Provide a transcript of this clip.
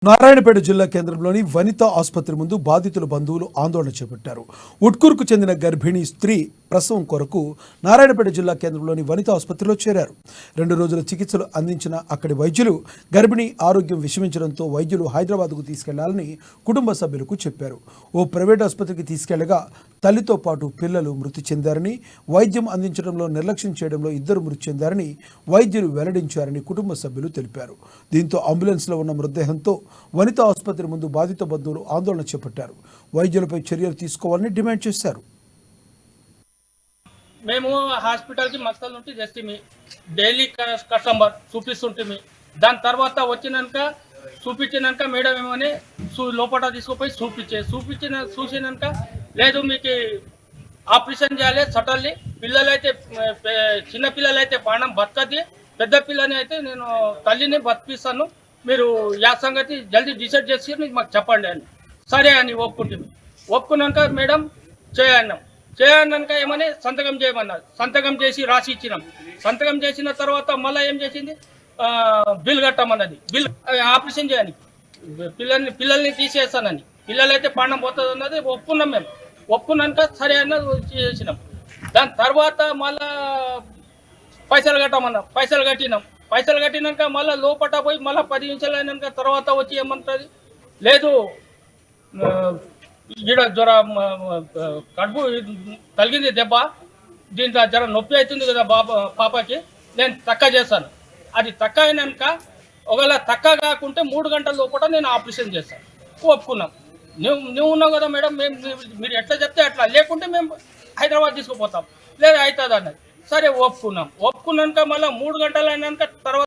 నారాయణపేట జిల్లా కేంద్రంలోని వనితా ఆసుపత్రి ముందు బాధితుల బంధువులు ఆందోళన చేపట్టారు. ఉట్కూరుకు చెందిన గర్భిణీ స్త్రీ ప్రసవం కొరకు నారాయణపేట జిల్లా కేంద్రంలోని వనితా ఆసుపత్రిలో చేరారు. 2 రోజుల చికిత్సలు అందించిన అక్కడి వైద్యులు గర్భిణీ ఆరోగ్యం విషమించడంతో వైద్యులు హైదరాబాద్కు తీసుకెళ్లాలని కుటుంబ సభ్యులకు చెప్పారు. ఓ ప్రైవేట్ ఆసుపత్రికి తీసుకెళ్లగా తల్లితో పాటు పిల్లలు మృతి చెందారని, వైద్యం అందించడంలో నిర్లక్ష్యం చేయడంలో 2 మృతి చెందారని వైద్యులు వెల్లడించారని కుటుంబ సభ్యులు తెలిపారు. దీంతో అంబులెన్స్లో ఉన్న మృతదేహంతో వనితా ఆసుపత్రి ముందు బాధిత బంధువులు ఆందోళన చేపట్టారు. వైద్యులపై చర్యలు తీసుకోవాలని డిమాండ్ చేశారు. మేము హాస్పిటల్కి మస్తల్ నుండి తెస్తే డైలీ కస్టమర్ చూపిస్తుంటే దాని తర్వాత చూపించినాక మేడం ఏమని లోపల తీసుకుపోయి చూసినాక లేదు మీకు ఆపరేషన్ చేయాలి సటన్లీ, పిల్లలైతే చిన్న పిల్లలైతే ప్రాణం బతకది, పెద్ద పిల్లని అయితే నేను తల్లిని బతికిస్తాను, మీరు యా సంగతి జల్దీ డిసైడ్ చేసి మాకు చెప్పండి అని. సరే అని ఒప్పుకున్నాక మేడం చేయన్నాక ఏమని సంతకం చేయమన్నారు. సంతకం చేసి రాసి ఇచ్చినాం. సంతకం చేసిన తర్వాత మళ్ళీ ఏం చేసింది, బిల్ కట్టమన్నది. బిల్ ఆపరేషన్ చేయని పిల్లల్ని తీసేస్తానని, పిల్లలైతే ప్రాణం పోతుంది అన్నది ఒప్పుకున్నాం. మేము ఒప్పుకున్నాక సరే అన్నది చేసినాం. దాని తర్వాత మళ్ళా పైసలు కట్టమన్నాం. పైసలు కట్టినాక మళ్ళీ లోపల పోయి మళ్ళీ 10 నిమిషాలు అయినాక తర్వాత వచ్చి ఏమంటుంది, లేదు ఈడ జ్వర కడుపు తగిలింది దెబ్బ, దీంట్లో జ్వర నొప్పి అవుతుంది కదా పాపకి, నేను తక్కువ చేస్తాను. అది తక్కువ అయినాక ఒకవేళ తక్కువ కాకుంటే 3 గంటల లోపల నేను ఆపరేషన్ చేస్తాను. ఒప్పుకున్నాం. నువ్వు ఉన్నావు కదా మేడం, మీరు ఎట్లా చెప్తే అట్లా, లేకుంటే మేము హైదరాబాద్ తీసుకుపోతాం, లేదా అవుతుంది అన్నది. సరే ఒప్పుకున్నాక మళ్ళీ 3 గంటలు అయినాక తర్వాత